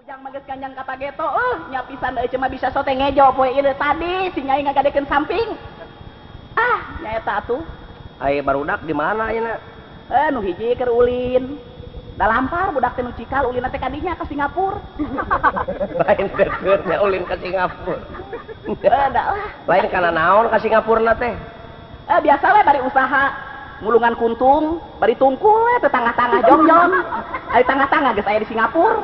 Ujang mages kanjang kata geto, nya pisan euy cuma bisa sote ngejo poe ieu tadi si nyai ngagadekeun samping. Ah, nya eta atuh. Ai barudak di mana ayeuna? Nu hiji keur ulin. Da lampar budak teh nu cikal ulin teh kadinya ka Singapura. Lain keutnya ulin ka Singapura. Da lah. Lain kana naon ka Singapura teh? Biasa we bari usaha. Mulungan kuntung, bari tungkul we teh tangah-tangah jongjong. Ari tangah-tangah geus aya di Singapura.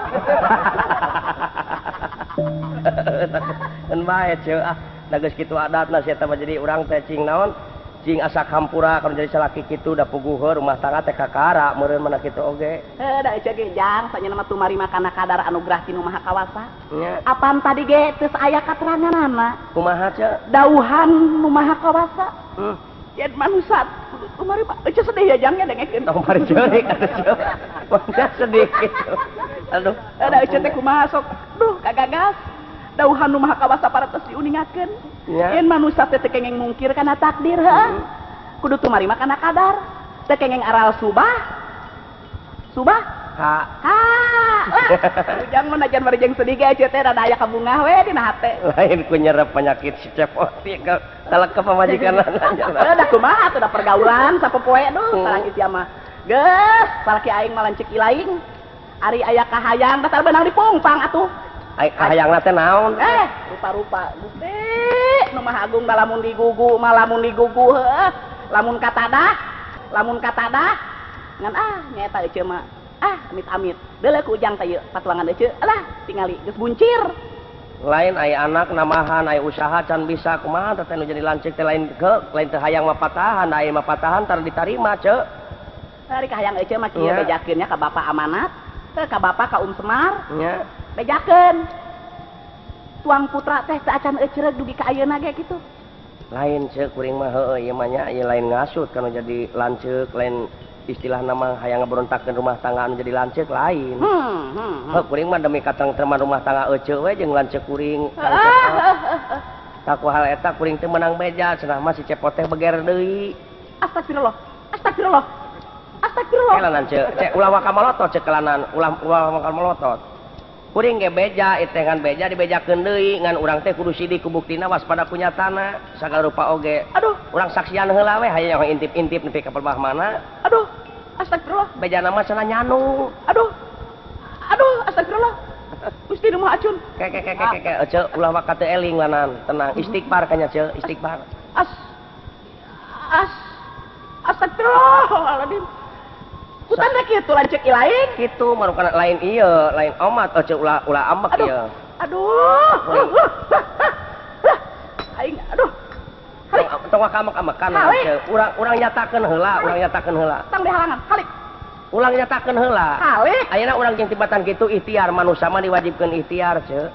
Kan bae ceu da geus kitu adatna sia teh jadi urang teh cing naon? Cing asa kampura kalau jadi salaki kitu da puguheur rumah tangga teh kakara meureun mana kitu oge. Da ece ge jang sanyana mah tumari makana kadar anugerah ti nu maha kawasa. Nya. Apaan tadi ge teu aya kateranganana. Kumaha ceu? Dauhan nu maha kawasa. Yen manusia tumari mah ece sedih ya jangnya dengekeun. Tong mari ceurik atuh ceu. Mangga sedih kitu. Aduh, da ece teh kumaha sok. Duh kagagas. Dauhan nu maha kawasa parantos diuningakeun. Ya. Yen manusia teh kengeng mungkir kana takdir heuh. Kudu tumari mah kana kadar. Teu kengeng aral subah. Subah? Ha. Ujang mun najan barejeng sedih ge ece teh rada aya kabungah we dina hate. Lain ku nyerep penyakit si cepoti kalek ke pamajikan Da kumaha teh da pergaulan sapopoe duh sareng isia mah. Geus, salaki aing mah lancik ilaing. Ari aya kahayang da beunang dipungpang atuh. Ai kahayangna teh naon? Rupa-rupa Gusti nu Maha Agung lamun digugu mah lamun digugu heuh. Lamun katadah ngan nyaeta euy mah. Amit-amit. Deuleu ku ujang teh ieu patuangan euy alah tingali geus buncir. Lain aya anak namahan aya usaha can bisa kumaha teh nu jadi lancik teh lain teh hayang mah patahan aya mah patahan tar ditarima ceu. Ari kahayang euy mah kieu bejakeun nya ka Bapak Amanat teh ka Bapak ka Semar. Nya. Bejakeun. Tuang putra teh saacan euy dugi ka ayeuna ge kitu. Lain ceu kuring mah heueuh ieu mah nya ieu lain ngasut kana jadi lanceuk lain istilah nama hayang ngaberontakkeun rumah tangga anu jadi lanceuk lain. Kuring mah demi katengtreman rumah tangga euceu we jeung lanceuk kuring. Tak ku hal eta kuring teh menang beja cenah mah si cepot teh beger deui. Astagfirullah. Kelanan cek ulah waka malotot cek kelanan ulah waka malotot. Kuring ge beja teh ngan beja dibejakeun deui ngan urang teh kudu sidik ku buktina waspada kunyatana sagala rupa oge. Aduh, urang saksian heula we hayang intip-intip nepi ka perbah mana. Aduh, astagfirullah. Bejana mah cenah nyanu. Aduh, astagfirullah. Gusti nu Maha Acun. Ceu ulah waka teu eling lanan, tenang istighfar kanya ceu, istighfar. Astagfirullahaladzim. Kutan da kitu lanceuk ilaing. Kitu marukana lain ieu, lain omat ceu ulah ambek ieu. Aduh. Aing aduh. Tong wakamek-amekan ceu. Urang nyatakeun heula, Tang dihalangan. Halik. Ulang nyatakeun heula. Halik. Ayeuna urang jeung tibatan kitu ikhtiar manusia mah diwajibkeun ikhtiar ceu.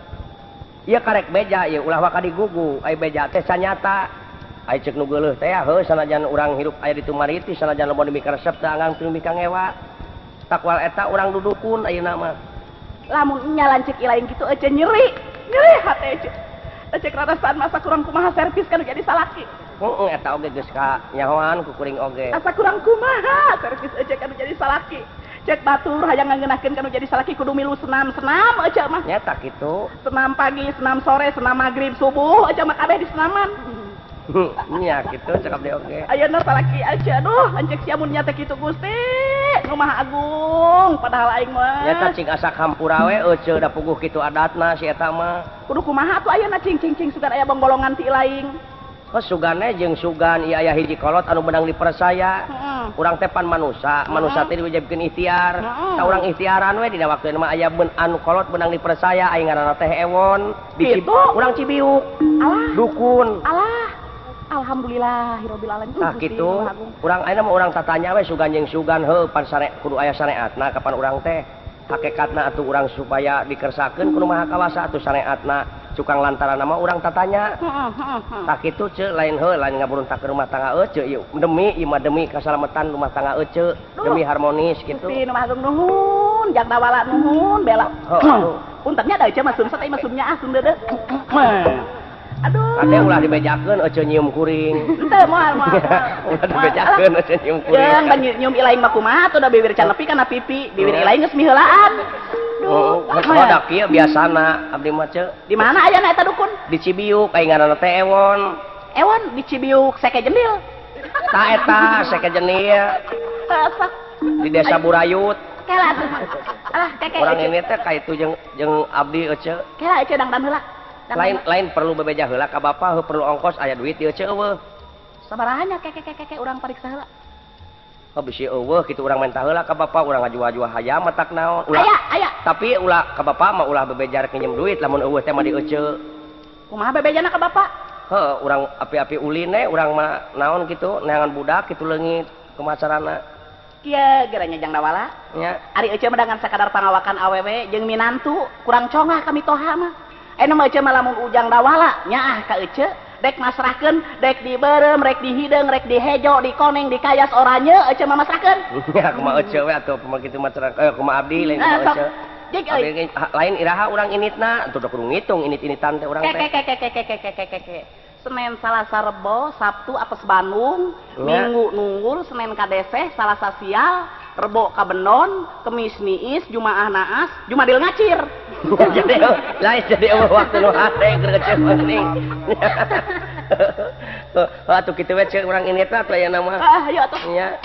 Ieu karek beja ieu ulah waka digugu, ai beja teh sanyata. Ai cek nu geuleuh teh heuh sanajan urang hirup aya di tumariti sanajan lamun demi resep teh anggang teu mika ngewa. Takwal eta urang dudukun ayeuna mah. Lamun nya lanceuk ilaing kitu ece nyeri hate ece. Cek rarasaan masa kurang kumaha servis kan jadi salaki. Eta oge geus ka nyahoan ku kuring oge. Asa kurang kumaha servis ece kan jadi salaki. Cek batur hayang ngeunakeun kan jadi salaki kudu milu senam ece mah. Nyata kitu. Senam pagi, senam sore, senam maghrib, subuh ece mah kabeh di senaman. Nya kitu cakap dia oge. Ayeuna salaki aja aduh anjeuk sia mun nya teh kitu Gusti nu Maha Agung padahal aing mah. Nyata cing asa kampura we euceu da puguh kitu adatna si eta mah. Kudu kumaha atuh ayeuna cing sugan aya bongbolongan ti ilaing. Sugane jeung sugan ieu aya hiji kolot anu menang dipercaya. Urang teh pan manusia teh diwajibkeun ikhtiar. Ta urang ikhtiaran we dina waktu mah aya anu kolot menang dipercaya aya ngaranna teh Ewon. Urang Cibiuk. Alah. Dukun. Alah. Alhamdulillahirabbil alamin. Tah kitu, urang ayeuna mah urang tatanya we sugan jeung sugan heuh pan sare kudu aya syariatna kapan urang teh. Hakikatna atuh urang supaya dikersakeun kudu Maha Kawasa atuh syariatna cukang lantaran mah urang tatanya. Tah kitu ceu lain heuh lain ngaberontakkeun rumah tangga euceu ieu demi kasalamatan rumah tangga euceu demi harmonis kitu. Gusti nu Maha Agung nuhun, jak dawala nuhun bela. Puntennya da ece mah sumsat ieu mah sumnya sum deudeu. Aduh. Kade ulah dibejakeun euceu nyium kuring. Henteu moal. Ulah dibejakeun euceu nyium kuring. Jeung nyium ilaing mah kumaha atuh da bibir can nepi kana pipi, bibir ilaing geus miheulaan. Aduh. kalau ada kieu biasana abdi mah ceu Di mana aya eta dukun? di Cibiuk aya ngaranna teh Ewon. Ewon di Cibiuk seke jendil. Tah eta sakejenil Asa. di desa Burayut. Kela tuh. Alah keke. Urang ini teh ka itu jeung abdi euceuk. Kela ece dang dan heula. Lain perlu bebeja heula ka bapa, perlu ongkos aya duit ieu euceuk eueuh. Sabaraha keke urang pariksa heula. Oh bisi eueuh kitu urang menta heula ka bapa, urang ngajua-jua hayam matak naon. Aya. Tapi ulah ka bapa mah ulah bebeja rek nginjem duit lamun eueuh teh mah dieuceuk. Kumaha bebejana ka bapa? Heuh, urang api-api ulin urang mah naon kitu, neangan budak kitu leungit kumacarana. Kieu geranya jang dawala. Nya. Ari ece mah dengan sakadar pangawakan awewe jeung minantu, kurang congah kami toha mah. Eno mah ece mah lamun ujang dawala nyaah ka ece dek masrahkeun, dek dibeureum, rek dihideung, rek dihejo, dikoneng, dikayas oranye, ece mah masrahkeun. Ya kumaha ece we atuh kumaha kitu mah kumaha abdi lain kumaha ece. Jig euy. Lain iraha urang initna, atuh da kudu ngitung init-initan teh urang teh. Keke. Senin Salasa Rebo, Sabtu apes Bandung, Minggu nunggul, Senin kadeseh, Salasa sial, Rebo kabenon, Kemis niis, Jumaah naas, Jumadil ngacir. Jadi lain jadi waktu nu hade keur mending. Atuh kitu we ceuk urang initna atuh aya nama. Ayo atuh. Nya.